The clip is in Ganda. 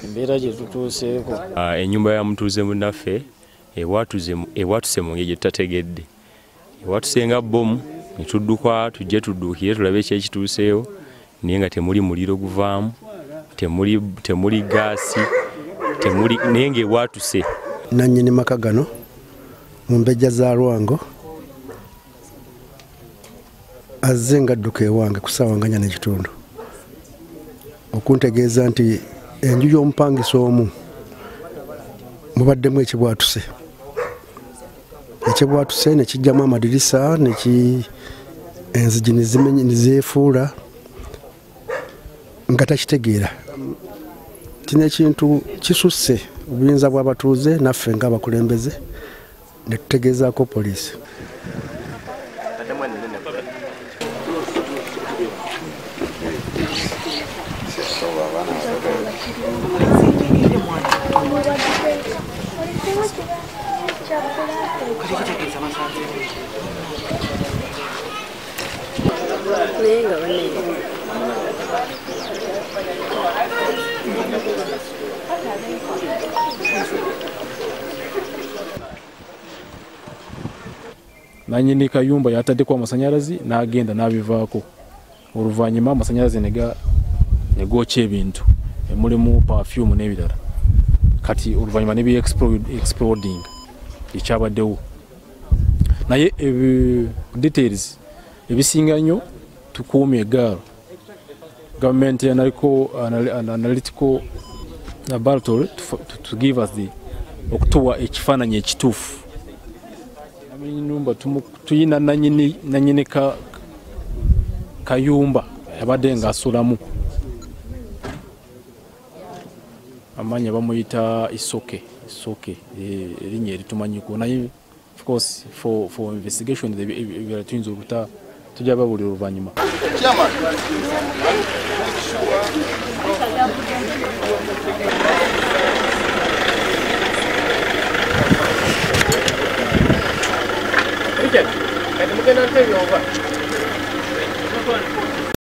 Embeera gye tutuuseeko. Ennyumba ya mutuuze munnaffe ewatuse mu ngeri gye tutategedde. Ewatuse nga bbomu ne tudduka tujje tudduukire tulabe ekituuseewo naye nga temuli muliro guvaamu, temuli gaasi, naye ng'ewatuse. Nannyini maka gano mu mbejja za Lwango azze ng'adduka ewange ku ssaawa nga 4 n'ekitundu okuntegeeza nti enju y'omupangisa omu mubaddemu ekibwatuse. Ekibwatuse ne kijjamu amadirisa enzigi ne zeefuula nga takitegeera. Kino ekintu kisusse obuyinza bw'abatuuze naffe ng'abakulembeze ne tutegeezaako poliisi. Nannyini kayumba yataddeko amasanyalaze n'agenda n'abivaako. Oluvannyuma amasanyalaze ne gookya ebintu mulimu perfume n'ebirala. Kati oluvannyuma ne exploding ekyabaddewo. Naye details ebisinga nnyo tukuumye eggaalo. Government analytical laboratory to give us okutuwa ekifaananyi ekituufu. Ennyumba tuyina nannyini kayumba yabadde ng'asulamu. Amanya bamuyita isoke erinnya eritumanyiko naye of course for investigation ebirala tuyinza okuta tujja babulira oluvannyuma. Kati mugenda ntebyova.